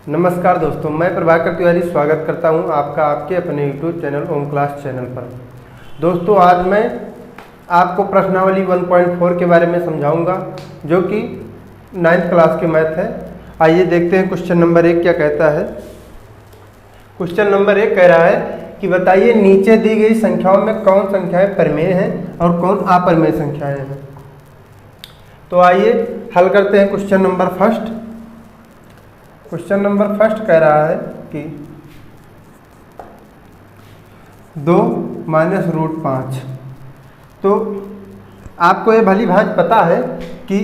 नमस्कार दोस्तों, मैं प्रभाकर तिवारी स्वागत करता हूं आपका आपके अपने यूट्यूब चैनल ओम क्लास चैनल पर। दोस्तों, आज मैं आपको प्रश्नावली 1.4 के बारे में समझाऊंगा जो कि 9th क्लास के मैथ है। आइए देखते हैं क्वेश्चन नंबर 1 क्या कहता है। क्वेश्चन नंबर 1 कह रहा है कि बताइए नीचे दी गई संख्याओं में कौन संख्याएं परिमेय हैं और कौन अपरिमेय संख्याएं हैं। तो आइए हल करते हैं question number first. Question number first कह रहा है कि 2 - √5। तो आपको ये भली भांति पता है कि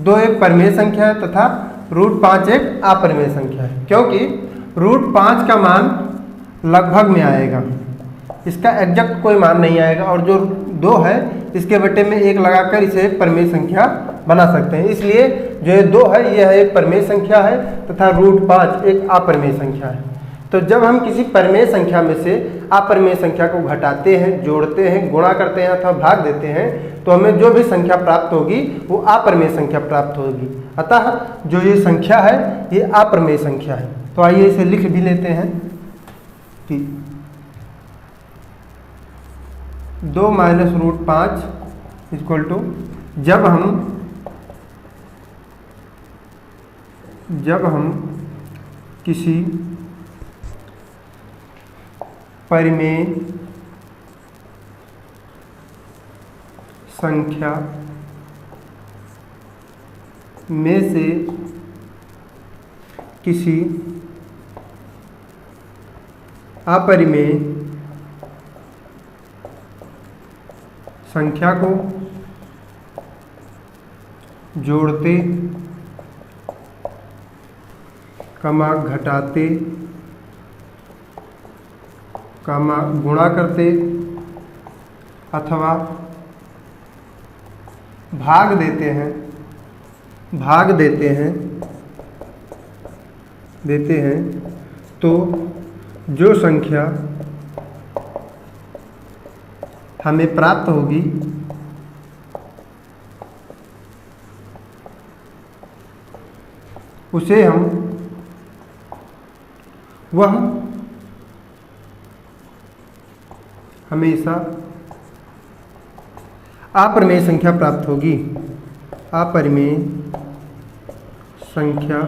2 एक परिमेय संख्या है तथा √5 एक अपरिमेय संख्या है, क्योंकि √5 का मान लगभग में आएगा, इसका एग्जैक्ट कोई मान नहीं आएगा, और जो 2 है इसके बटे में 1 लगाकर इसे एक परिमेय संख्या बना सकते हैं। इसलिए जो ये 2 है यह एक परिमेय संख्या है तथा √5 एक अपरिमेय संख्या है। तो जब हम किसी परिमेय संख्या में से अपरिमेय संख्या को घटाते हैं, जोड़ते हैं, गुणा करते हैं अथवा भाग देते हैं तो हमें जो भी संख्या प्राप्त होगी वो अपरिमेय संख्या प्राप्त होगी। अतः जो ये संख्या है ये अपरिमेय संख्या है। तो आइए इसे लिख भी लेते हैं कि 2 - √5 जब हम किसी परिमेय संख्या में से किसी अपरिमेय संख्या को जोड़ते, घटाते, गुणा करते अथवा भाग देते हैं तो जो संख्या हमें प्राप्त होगी उसे हम वह हमेशा अपरिमेय संख्या प्राप्त होगी। अपरिमेय संख्या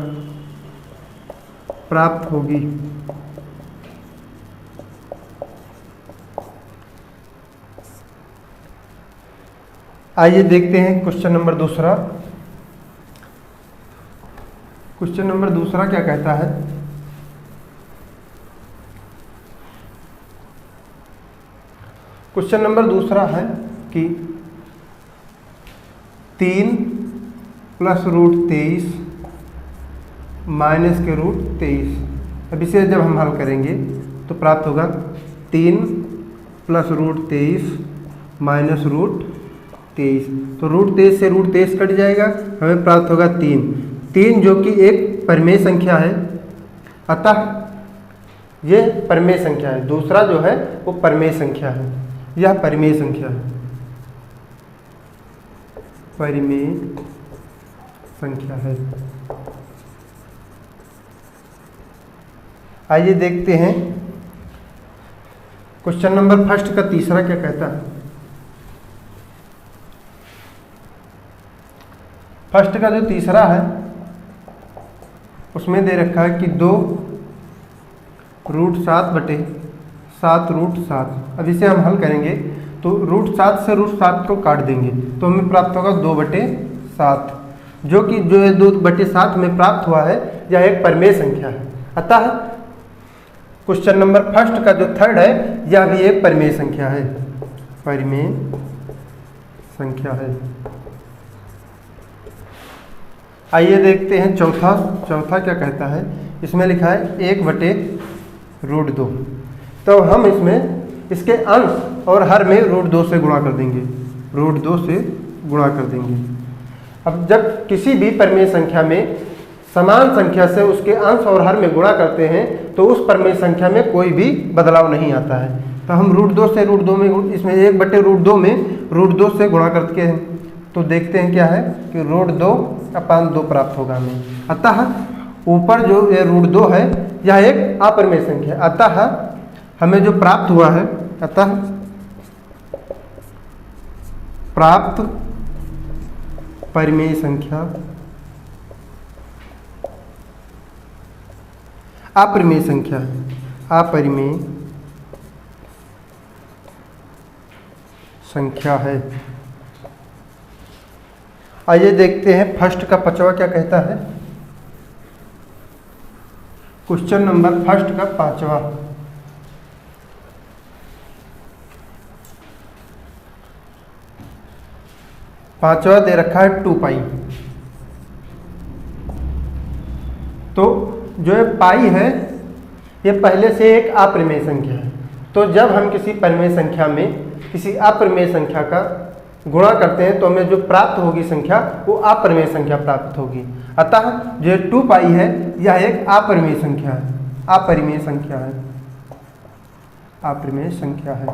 प्राप्त होगी। आइए देखते हैं क्वेश्चन नंबर दूसरा। क्वेश्चन नंबर दूसरा क्या कहता है। क्वेश्चन नंबर दूसरा है कि 3 + √23 - √23। अब इसे जब हम हल करेंगे तो प्राप्त होगा 3 + √23 - √23। तो √23 से √23 कट जाएगा, हमें प्राप्त होगा 3 जो कि एक परिमेय संख्या है। अतः ये परिमेय संख्या है। दूसरा जो है वो परिमेय संख्या है, यह परिमेय संख्या है, परिमेय संख्या है। आइए देखते हैं क्वेश्चन नंबर फर्स्ट का तीसरा क्या कहता है। फर्स्ट का जो तीसरा है उसमें दे रखा है कि 2 √7 बटे 7 √7। अब इसे हम हल करेंगे तो √7 से √7 को काट देंगे तो हमें प्राप्त होगा 2/7, जो कि जो 2/7 में प्राप्त हुआ है यह एक परिमेय संख्या है। अतः क्वेश्चन नंबर फर्स्ट का जो थर्ड है यह भी एक परिमेय संख्या है, परिमेय संख्या है। आइए देखते हैं चौथा क्या कहता है। इसमें लिखा है 1/√2। तो हम इसमें इसके अंश और हर में √2 से गुणा कर देंगे, √2 से गुणा कर देंगे। अब जब किसी भी परिमेय संख्या में समान संख्या से उसके अंश और हर में गुणा करते हैं तो उस परिमेय संख्या में कोई भी बदलाव नहीं आता है। तो हम √2 से √2 में, इसमें 1/√2 में √2 से गुणा करके हैं तो देखते हैं क्या है कि √2/2 प्राप्त होगा हमें। अतः ऊपर जो ये √2 है यह एक अपरिमेय संख्या है। अतः हमें जो प्राप्त हुआ है, अतः प्राप्त परिमेय संख्या अपरिमेय संख्या है, अपरिमेय संख्या है। आइए देखते हैं फर्स्ट का 5वां क्या कहता है। क्वेश्चन नंबर फर्स्ट का 5वां, दे रखा है 2 पाई। तो जो ये पाई है ये पहले से एक अपरिमेय संख्या है। तो जब हम किसी परिमेय संख्या में किसी अपरिमेय संख्या का गुणा करते हैं तो हमें जो प्राप्त होगी संख्या वो अपरिमेय संख्या प्राप्त होगी। अतः जो 2 पाई है यह एक अपरिमेय संख्या है, अपरिमेय संख्या है, अपरिमेय संख्या है।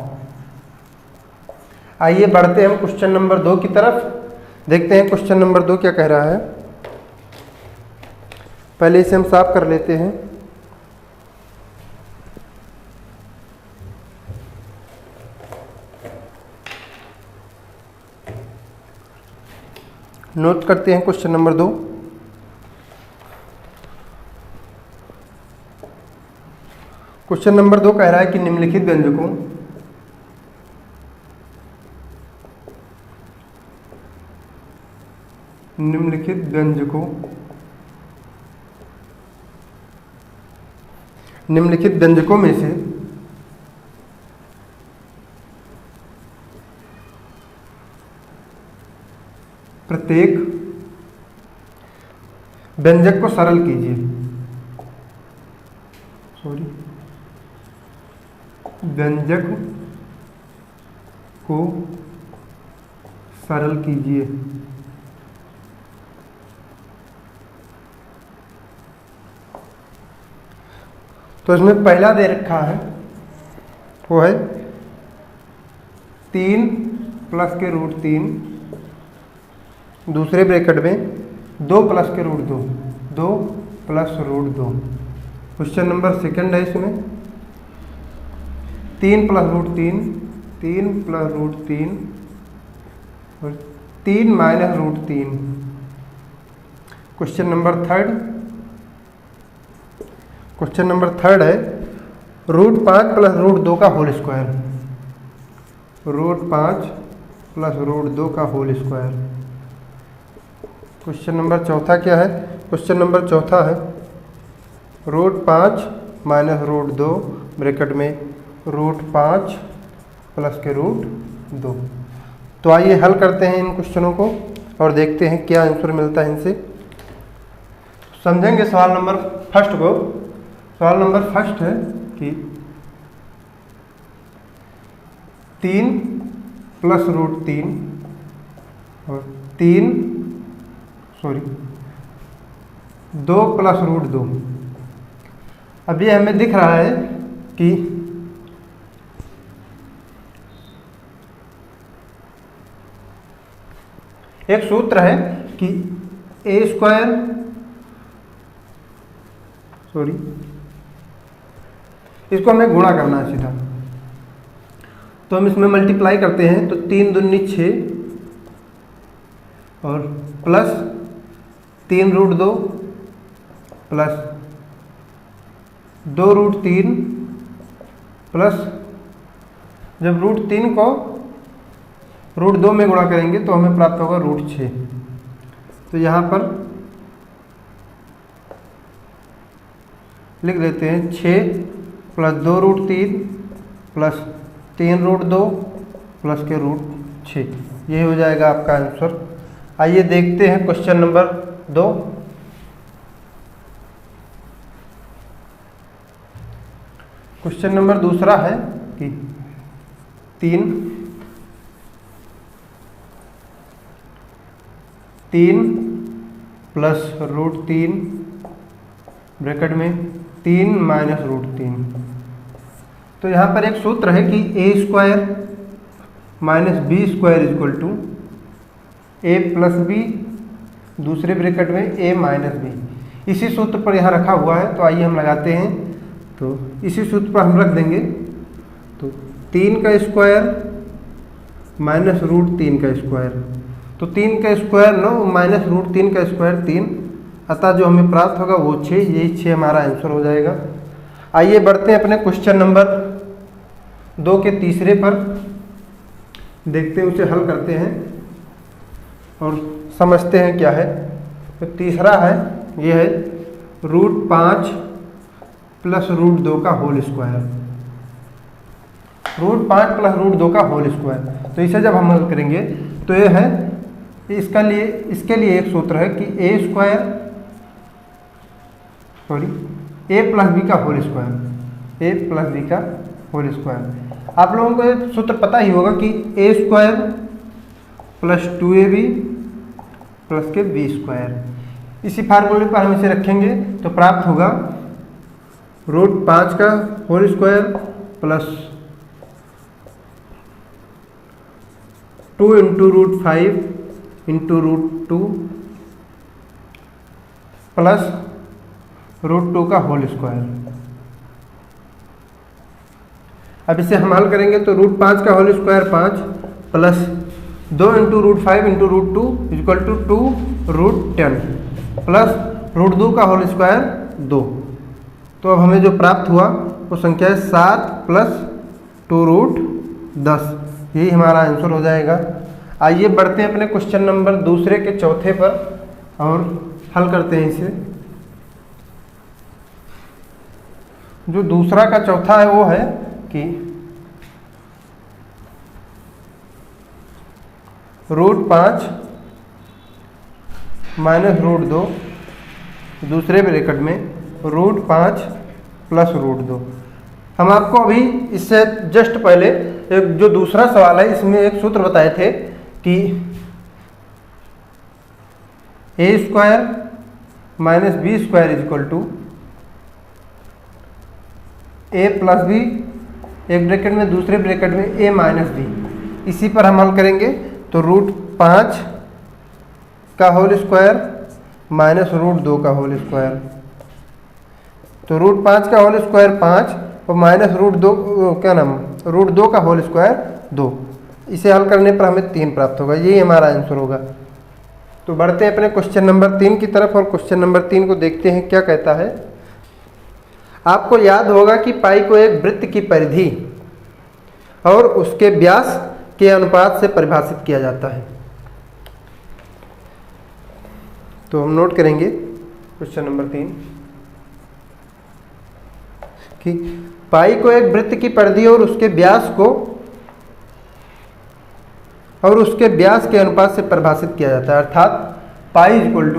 आइए बढ़ते हैं हम क्वेश्चन नंबर 2 की तरफ। देखते हैं क्वेश्चन नंबर 2 क्या कह रहा है। पहले इसे हम साफ कर लेते हैं। नोट करते हैं क्वेश्चन नंबर 2। क्वेश्चन नंबर 2 कह रहा है कि निम्नलिखित व्यंजकों निम्नलिखित व्यंजकों में से प्रत्येक व्यंजक को सरल कीजिए। व्यंजक को सरल कीजिए। तो इसमें पहला दे रखा है वो है 3 प्लस के √3, दूसरे ब्रैकेट में 2 प्लस के √2, 2 प्लस √2। क्वेश्चन नंबर सेकंड है इसमें 3 प्लस √3, 3 प्लस √3 और 3 माइनस √3। क्वेश्चन नंबर थर्ड है √5 प्लस √2 का होल स्क्वायर, √5 प्लस √2 का होल स्क्वायर। क्वेश्चन नंबर चौथा क्या है? क्वेश्चन नंबर चौथा है √5 माइनस √2 ब्रैकेट में √5 प्लस के √2। तो आइए हल करते हैं इन क्वेश्चनों को और देखते हैं क्या आंसर मिलता है इनसे। समझेंगे सवाल नंबर फर्स्ट को। सवाल नंबर फर्स्ट है कि 3 प्लस √3 और 2 प्लस √2। अब ये हमें दिख रहा है कि एक सूत्र है कि इसको हमें गुणा करना है सीधा। तो हम इसमें मल्टीप्लाई करते हैं तो 3 दूनी 6 और प्लस 3 √2 प्लस 2 √3 प्लस जब √3 को √2 में गुणा करेंगे तो हमें प्राप्त होगा √6। तो यहाँ पर लिख देते हैं 6 प्लस 2 √3 प्लस 3 √2 प्लस के √6। ये हो जाएगा आपका आंसर। आइए देखते हैं क्वेश्चन नंबर 2। क्वेश्चन नंबर दूसरा है कि 3 प्लस √3 ब्रैकेट में 3 माइनस √3। तो यहाँ पर एक सूत्र है कि a² minus b² equal to a plus b, दूसरे ब्रैकेट में a माइनस b। इसी सूत्र पर यहाँ रखा हुआ है, तो आइए हम लगाते हैं। तो इसी सूत्र पर हम रख देंगे। तो 3 का स्क्वायर माइनस रूट 3 का स्क्वायर, तो 3 का स्क्वायर 9 माइनस रूट 3 का स्क्वायर 3, अतः जो हमें प्राप्त होगा वो 6, यही 6 हमारा आंसर हो जाएगा। आइए बढ़ते हैं अपने क्वेश्चन नंबर 2 के तीसरे पर, देखते हैं उसे हल करते हैं और समझते हैं क्या है। तो तीसरा है, ये है रूट 5 प्लस रूट 2 का whole square, root 5 plus root 2 का होल स्क्वायर। तो इसे जब हम हल करेंगे तो ये है, इसके लिए एक सूत्र है कि ए प्लस बी का होल स्क्वायर, ए प्लस बी का होल स्क्वायर। आप लोगों को ये सूत्र पता ही होगा कि A square plus 2ab plus के बी स्क्वायर, इसी फार्मूले पर हम इसे रखेंगे तो प्राप्त होगा रूट 5 का whole square plus 2 into root 5 into root 2 plus root 2 का होल स्क्वायर। अब इसे हम हल करेंगे तो रूट 5 का whole square 5 plus 2 into root 5 into root 2 equal to 2 root 10 plus root 2 का होल स्क्वायर 2। तो अब हमें जो प्राप्त हुआ वो संख्या है 7 प्लस 2 रूट 10, यही हमारा आंसर हो जाएगा। आइए बढ़ते हैं अपने क्वेश्चन नंबर दूसरे के चौथे पर और हल करते हैं इसे। जो दूसरा का चौथा है वो है कि रूट 5 माइनस रूट 2 दूसरे ब्रैकेट में रूट 5 प्लस रूट 2। हम आपको अभी इससे जस्ट पहले एक जो दूसरा सवाल है इसमें एक सूत्र बताए थे कि A square minus B square is equal to A plus B, एक ब्रैकेट में दूसरे ब्रैकेट में ए माइनस बी। इसी पर हम हल करेंगे तो रूट 5 का होल स्क्वायर माइनस रूट 2 का होल स्क्वायर। तो रूट 5 का होल स्क्वायर 5 और माइनस रूट 2 रूट 2 का होल स्क्वायर 2। इसे हल करने पर हमें 3 प्राप्त होगा, यही हमारा आंसर होगा। तो बढ़ते हैं अपने क्वेश्चन नंबर 3 की तरफ और क्वेश्चन नंबर 3 को देखते हैं क्या कहता है। आपको याद होगा कि पाई को एक वृत्त की परिधि और उसके व्यास के अनुपात से परिभाषित किया जाता है। तो हम नोट करेंगे क्वेश्चन नंबर 3 कि पाई को एक वृत्त की परिधि और उसके व्यास के अनुपात से परिभाषित किया जाता है, अर्थात pi equal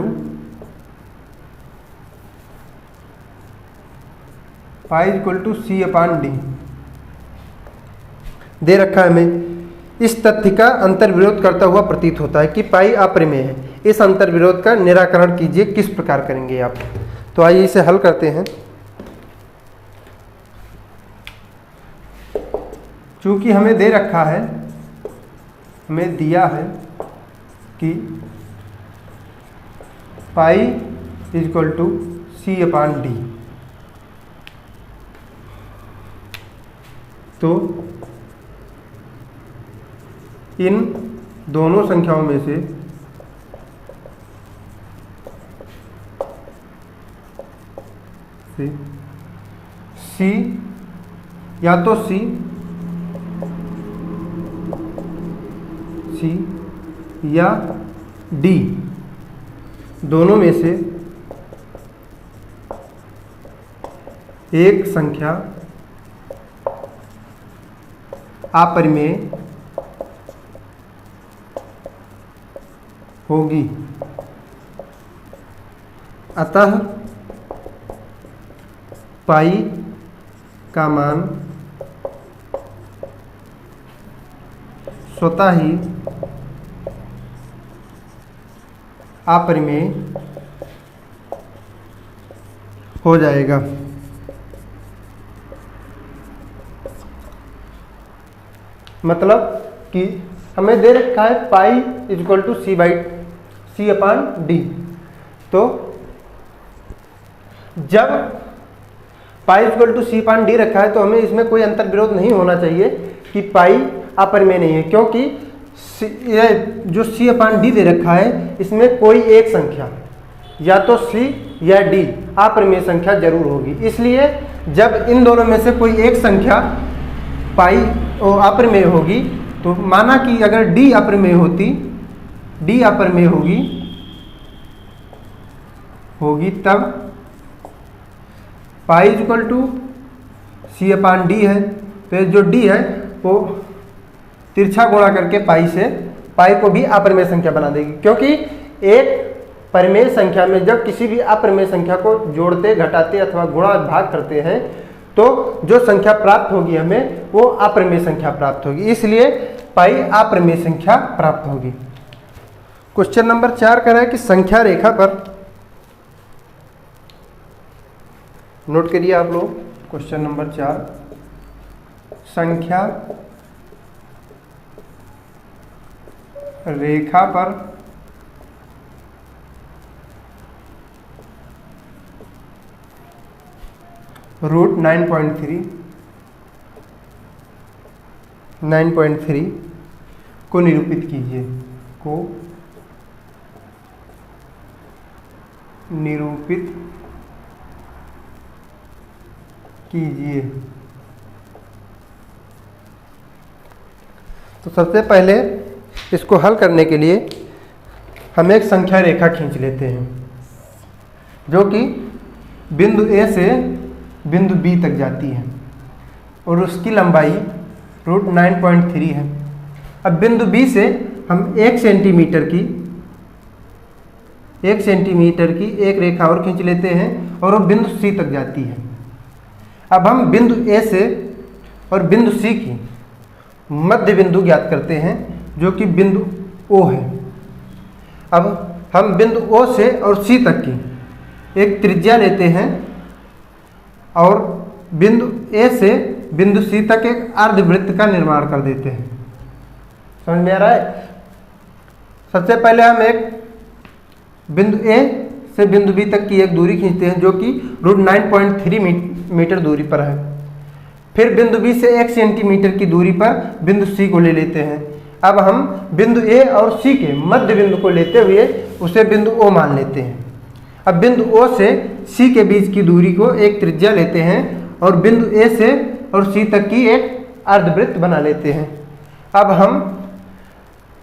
to C upon D दे रखा है हमें। इस तथ्य का अंतर्विरोध करता हुआ प्रतीत होता है कि पाई अपरिमेय है। इस अंतर्विरोध का निराकरण कीजिए, किस प्रकार करेंगे आप। तो आइए इसे हल करते हैं। चूंकि हमें दे रखा है, हमें दिया है कि pi is equal to C upon D, तो इन दोनों संख्याओं में से सी या तो सी या डी, दोनों में से एक संख्या अपरिमेय होगी। अतः पाई का मान स्वतः ही अपरिमेय हो जाएगा। मतलब कि हमें दे रखा है pi is equal to C upon D, तो जब pi equal to C upon D रखा है तो हमें इसमें कोई अंतर विरोध नहीं होना चाहिए कि पाई अपरिमेय नहीं है, क्योंकि ये जो सी अपान डी दे रखा है इसमें कोई एक संख्या या तो सी या डी अपरिमेय संख्या जरूर होगी। इसलिए जब इन दोनों में से कोई एक संख्या पाई अपरिमेय होगी तो माना कि अगर डी अपरिमेय होगी तब pi equal to C upon D है। तो जो डी है वो तिरछा गुणा करके पाई को भी अपरिमेय संख्या बना देगी, क्योंकि एक परिमेय संख्या में जब किसी भी अपरिमेय संख्या को जोड़ते, घटाते अथवा गुणा भाग करते हैं तो जो संख्या प्राप्त होगी हमें वो अपरिमेय संख्या प्राप्त होगी, इसलिए पाई अपरिमेय संख्या प्राप्त होगी। क्वेश्चन नंबर 4 कह रहा है कि संख्या रेखा पर, नोट करिए आप लोग क्वेश्चन नंबर 4, संख्या रेखा पर रूट 9.3 को निरूपित कीजिए, तो सबसे पहले इसको हल करने के लिए हम एक संख्या रेखा खींच लेते हैं जो कि बिंदु ए से बिंदु बी तक जाती है और उसकी लंबाई रूट 9.3 है। अब बिंदु बी से हम 1 सेंटीमीटर की एक रेखा और खींच लेते हैं और वो बिंदु सी तक जाती है। अब हम बिंदु ए से और बिंदु सी की मध्य बिंदु ज्ञात करते हैं जो कि बिंदु ओ है। अब हम बिंदु ओ से और सी तक की एक त्रिज्या लेते हैं और बिंदु ए से बिंदु सी तक एक अर्धवृत्त का निर्माण कर देते हैं। समझ में आ रहा है? सबसे पहले हम एक बिंदु ए से बिंदु बी तक की एक दूरी खींचते हैं जो कि रूट 9.3 मीटर दूरी पर है। फिर बिंदु बी से 1 सेंटीमीटर की दूरी पर बिंदु सी को ले लेते हैं। अब हम बिंदु ए और सी के मध्य बिंदु को लेते हुए उसे बिंदु ओ मान लेते हैं। अब बिंदु ओ से सी के बीच की दूरी को एक त्रिज्या लेते हैं और बिंदु ए से और सी तक की एक अर्धवृत्त बना लेते हैं। अब हम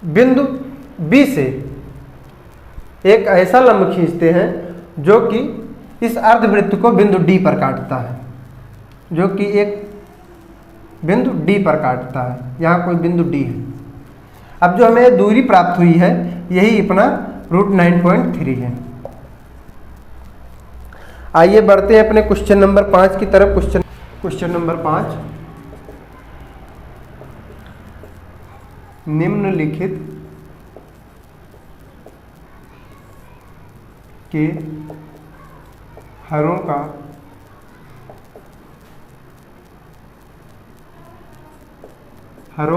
बिंदु बी से एक ऐसा लंब खींचते हैं जो कि इस अर्धवृत्त को बिंदु डी पर काटता है, जो कि एक बिंदु डी पर काटता है। यहाँ कोई बिंदु डी है। अब जो हमें दूरी प्राप्त हुई है यही अपना रूट 9.3 है। आइए बढ़ते हैं अपने क्वेश्चन नंबर 5 की तरफ। क्वेश्चन नंबर 5, निम्नलिखित के हरों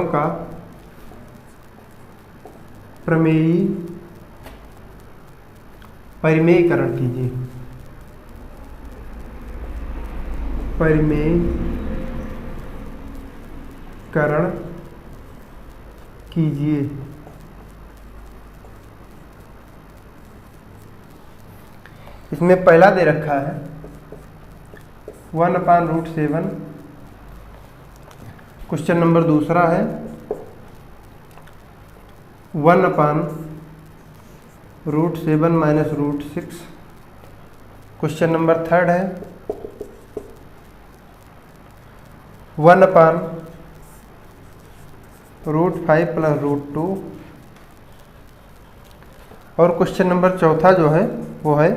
का परिमेयीकरण कीजिए। इसमें पहला दे रखा है 1/√7। क्वेश्चन नंबर दूसरा है 1/√7 - √6। क्वेश्चन नंबर थर्ड है 1/√5 + √2। और क्वेश्चन नंबर चौथा जो है वो है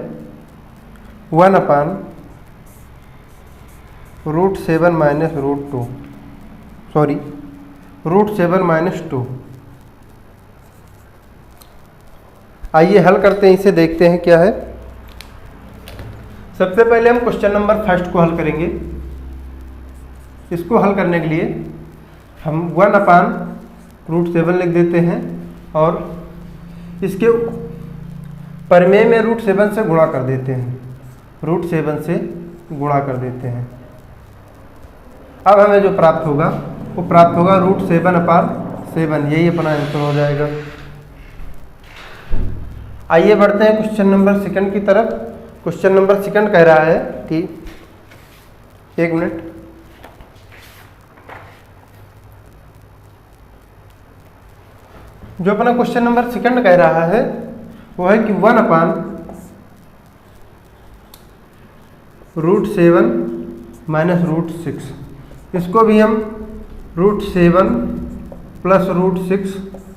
1/√7 - √2, सॉरी √7 - 2। आइए हल करते हैं, इसे देखते हैं क्या है। सबसे पहले हम क्वेश्चन नंबर फर्स्ट को हल करेंगे। इसको हल करने के लिए हम 1/√7 लिख देते हैं और इसके परिमेय में √7 से गुणा कर देते हैं। √7 से गुणा कर देते हैं। अब हमें जो प्राप्त होगा वो प्राप्त होगा √7/7, यही अपना आंसर हो जाएगा। आइए बढ़ते हैं क्वेश्चन नंबर सेकंड की तरफ। क्वेश्चन नंबर सेकंड कह रहा है कि 1 मिनट, जो अपना क्वेश्चन नंबर सेकंड कह रहा है वो है कि 1/√7 -√6, इसको भी हम √7 + √6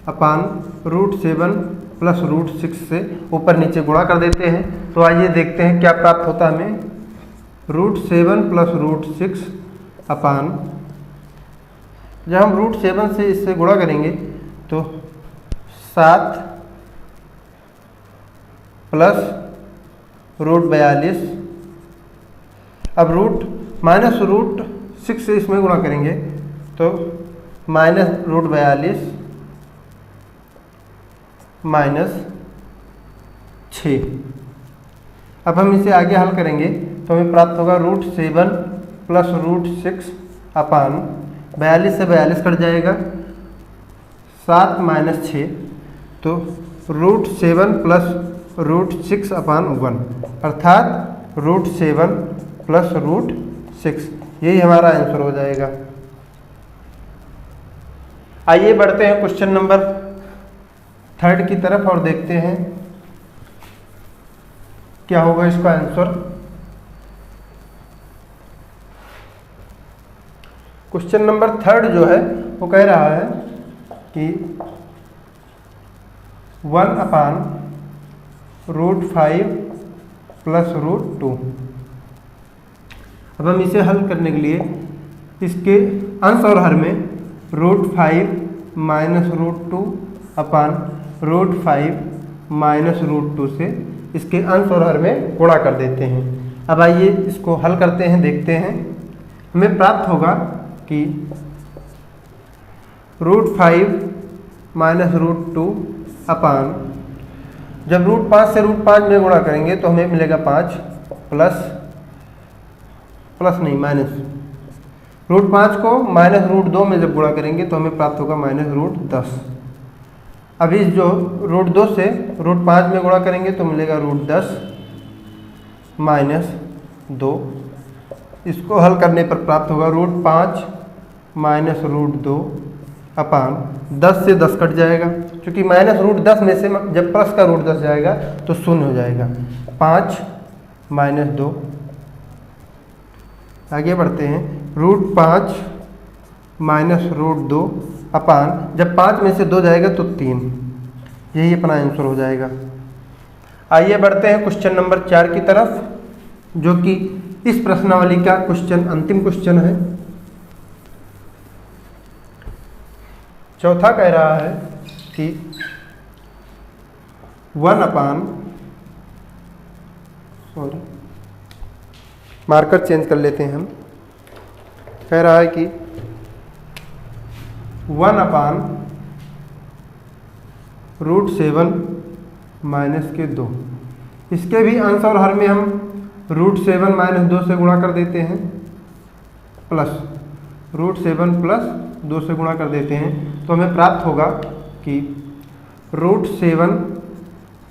अपान √7 + √6 से ऊपर नीचे गुणा कर देते हैं। तो आइए देखते हैं क्या प्राप्त होता है हमें। √7 + √6 अपान, जब हम √7 से इससे गुणा करेंगे तो 7 + √42, अब -√6 से इसमें गुणा करेंगे तो -√42 -6। अब हम इसे आगे हल करेंगे तो हमें प्राप्त होगा √7 + √6 अपान 42 से 42 कट जाएगा, 7 - 6, तो √7 + √6 अपान 1, अर्थात √7 + √6, यही हमारा आंसर हो जाएगा। आइए बढ़ते हैं क्वेश्चन नंबर थर्ड की तरफ और देखते हैं क्या होगा इसका आंसर। क्वेश्चन नंबर थर्ड जो है वो कह रहा है कि 1/√5 + √2। अब हम इसे हल करने के लिए इसके अंश और हर में √5 - √2 अपान √5 - √2 से इसके अंश और हर में गुणा कर देते हैं। अब आइए इसको हल करते हैं, देखते हैं। हमें प्राप्त होगा कि √5 - √2 अपान, जब √5 से √5 में गुणा करेंगे तो हमें मिलेगा 5 √5 को -√2 में जब गुणा करेंगे तो हमें प्राप्त होगा -√10। अभी जो √2 से √5 में गुणा करेंगे तो मिलेगा √10 -2। इसको हल करने पर प्राप्त होगा √5 - √2 अपान 10 से 10 कट जाएगा, क्योंकि -√10 में से जब प्लस का √10 जाएगा तो 0 हो जाएगा। 5 - 2, आगे बढ़ते हैं। √5 - √2 अपान, जब 5 में से 2 जाएगा तो 3, यही अपना आंसर हो जाएगा। आइए बढ़ते हैं क्वेश्चन नंबर 4 की तरफ, जो कि इस प्रश्नावली का क्वेश्चन अंतिम क्वेश्चन है। चौथा कह रहा है कि 1/, मार्कर चेंज कर लेते हैं हम। कह रहा है कि 1/√7 - 2, इसके भी अंश और हर में हम √7 - 2 से गुणा कर देते हैं, प्लस √7 + 2 से गुणा कर देते हैं। तो हमें प्राप्त होगा कि √7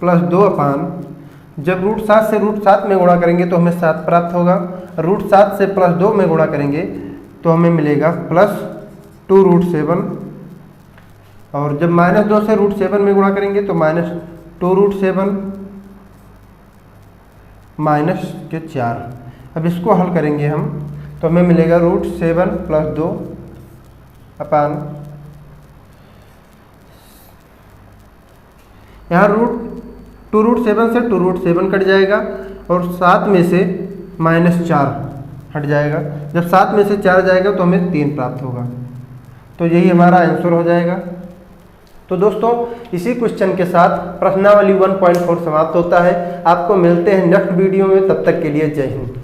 + 2 अपान, जब √7 से √7 में गुणा करेंगे तो हमें 7 प्राप्त होगा, √7 से +2 में गुणा करेंगे तो हमें मिलेगा +2√7, और जब -2 से √7 में गुणा करेंगे तो -2√7 -4। अब इसको हल करेंगे हम तो हमें मिलेगा √7 + 2 अपान, यहाँ 2√7 से 2√7 कट जाएगा और 7 में से -4 हट जाएगा। जब 7 में से 4 जाएगा तो हमें 3 प्राप्त होगा, तो यही हमारा आंसर हो जाएगा। तो दोस्तों, इसी क्वेश्चन के साथ प्रश्नावली 1.4 समाप्त होता है। आपको मिलते हैं नेक्स्ट वीडियो में, तब तक के लिए जय हिंद।